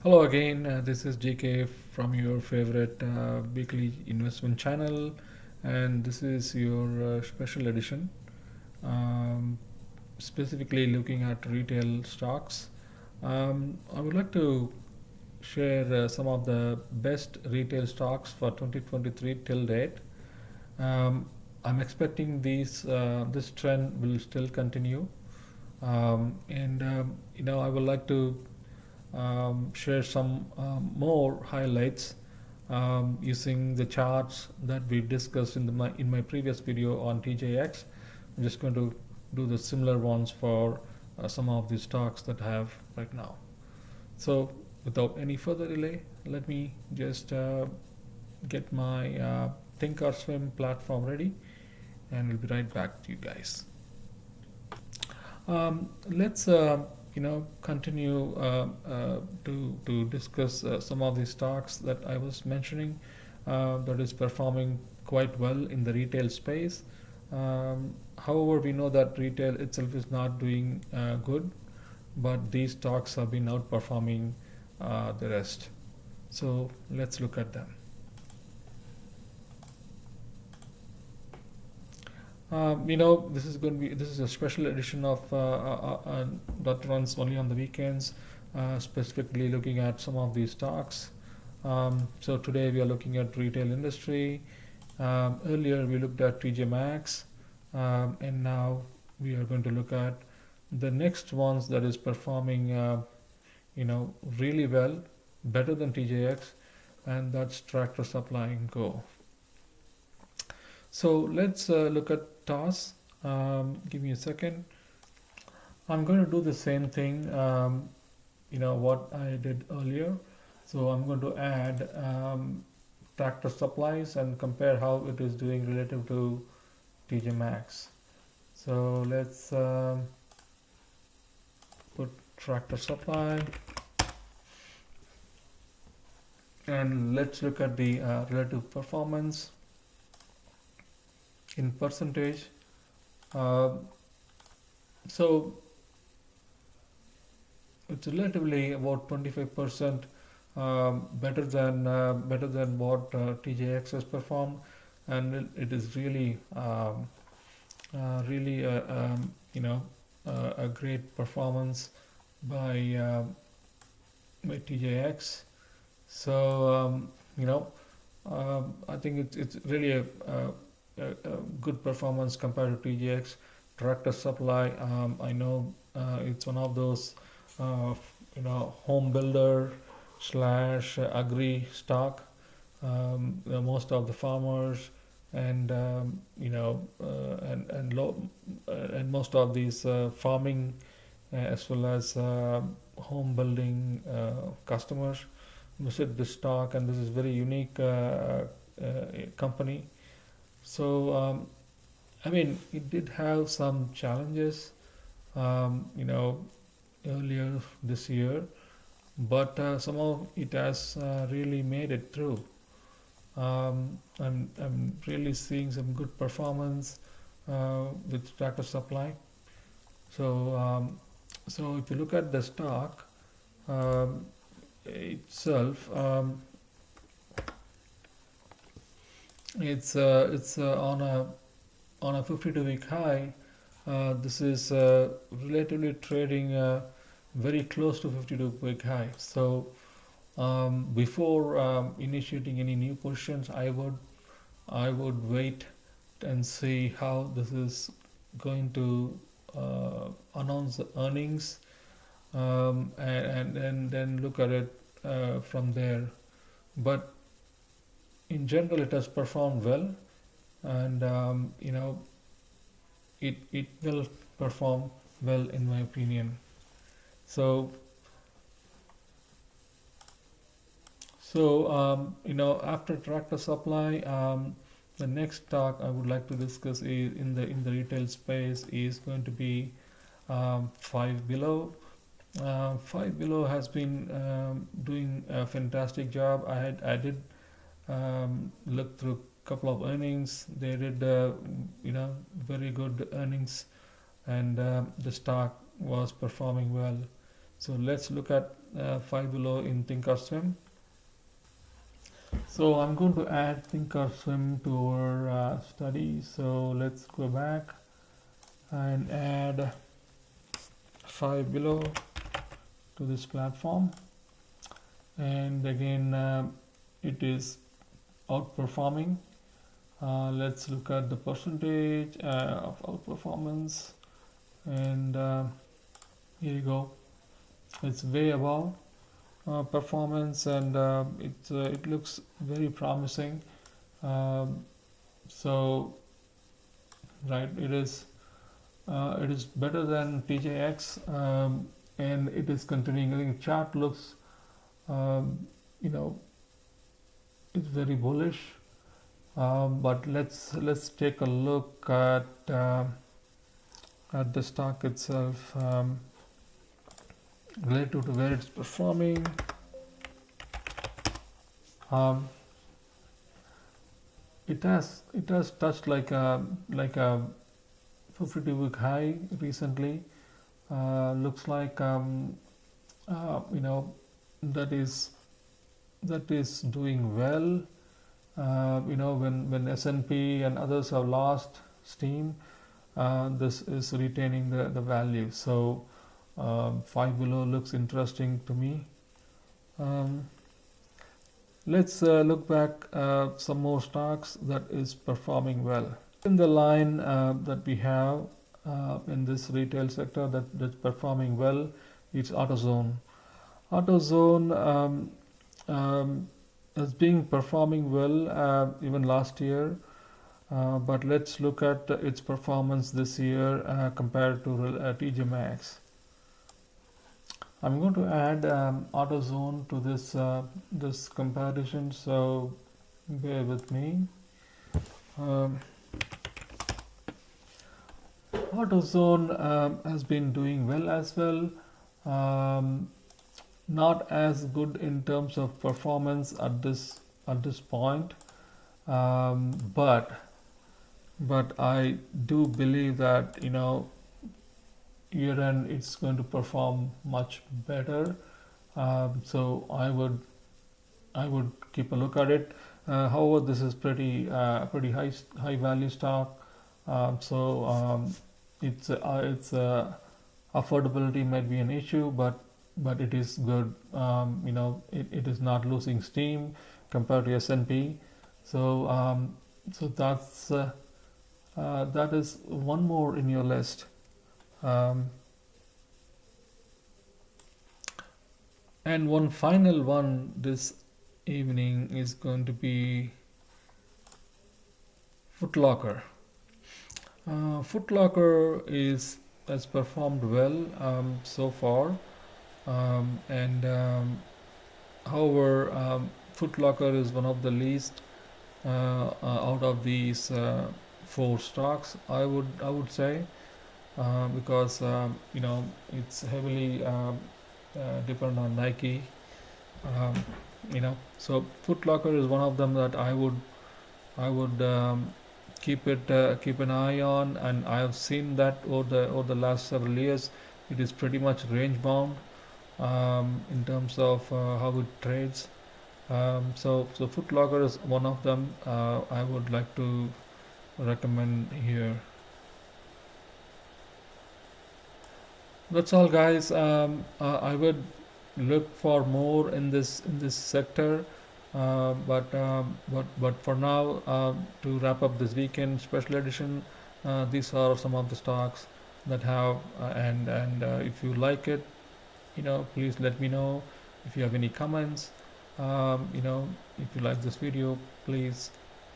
Hello again, this is GK from your favorite weekly investment channel, and this is your special edition, um, specifically looking at retail stocks. I would like to share some of the best retail stocks for 2023 till date. Um, I'm expecting this trend will still continue, and I would like to share some more highlights using the charts that we discussed in my previous video on TJX. I'm just going to do the similar ones for some of the stocks that I have right now. So without any further delay, let me just get my Thinkorswim platform ready, and we'll be right back to you guys. Let's continue to discuss some of the stocks that I was mentioning that is performing quite well in the retail space. However, we know that retail itself is not doing good, but these stocks have been outperforming the rest. So let's look at them. This is a special edition of that runs only on the weekends, specifically looking at some of these stocks. So today we are looking at retail industry. Earlier we looked at TJ Maxx, and now we are going to look at the next ones that is performing, really well, better than TJX, and that's Tractor Supply and Go. So let's look at TOS. Give me a second. I'm going to do the same thing, what I did earlier. So I'm going to add Tractor Supplies and compare how it is doing relative to TJ Maxx. So let's put Tractor Supply, and let's look at the relative performance in percentage. So it's relatively about 25% better than what TJX has performed, and it is really really a great performance by TJX. So I think it's really a good performance compared to TJX. Tractor Supply, I know it's one of those home builder slash agri stock. Most of the farmers and and most of these farming as well as home building customers visit this stock, and this is very unique company. So it did have some challenges, earlier this year, but somehow it has really made it through. I'm really seeing some good performance with Tractor Supply. So if you look at the stock itself, it's on a 52-week high. This is relatively trading very close to 52-week high. So before initiating any new positions, I would wait and see how this is going to announce the earnings, and then look at it from there. But in general, it has performed well, and it will perform well in my opinion. So after Tractor Supply, the next stock I would like to discuss is in the retail space is going to be Five Below. Five Below has been doing a fantastic job. I did look through a couple of earnings. They did very good earnings, and the stock was performing well. So let's look at Five Below in Thinkorswim. So I'm going to add Thinkorswim to our study. So let's go back and add Five Below to this platform. And again, it is outperforming. Let's look at the percentage of outperformance, and here you go. It's way above performance, and it looks very promising. Um, so right, it is better than TJX, and it is continuing. I think chart looks, you know, it's very bullish. But let's take a look at the stock itself, relative to where it's performing. Um, it has touched like a 52-week high recently. Looks like you know, that is doing well. You know, when S&P and others have lost steam, this is retaining the value. So Five Below looks interesting to me. Let's look back some more stocks that is performing well. In the line that we have in this retail sector that's performing well, it's AutoZone. AutoZone has been performing well even last year, but let's look at its performance this year compared to TJ Maxx. I'm going to add AutoZone to this comparison, so bear with me. AutoZone has been doing well as well. Not as good in terms of performance at this point, but I do believe that, you know, year end it's going to perform much better. So I would keep a look at it. However, this is pretty high value stock. It's affordability might be an issue, but it is good. You know, it is not losing steam compared to S&P. So that is one more in your list. And one final one this evening is going to be Foot Locker. Foot Locker has performed well so far, however, Foot Locker is one of the least out of these four stocks, I would say, because you know, it's heavily dependent on Nike. You know, so Foot Locker is one of them that I would keep an eye on, and I have seen that over the last several years. It is pretty much range bound in terms of how it trades. So Foot Locker is one of them I would like to recommend here. That's all, guys. I would look for more in this sector, but for now, to wrap up this weekend special edition, these are some of the stocks that have and if you like it, you know, please let me know. If you have any comments, you know, if you like this video, please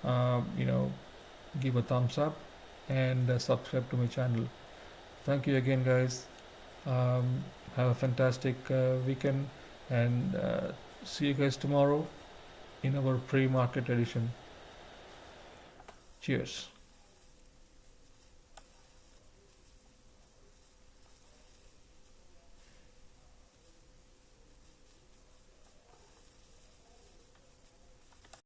you know, give a thumbs up and subscribe to my channel. Thank you again, guys. Have a fantastic weekend, and see you guys tomorrow in our pre-market edition. Cheers.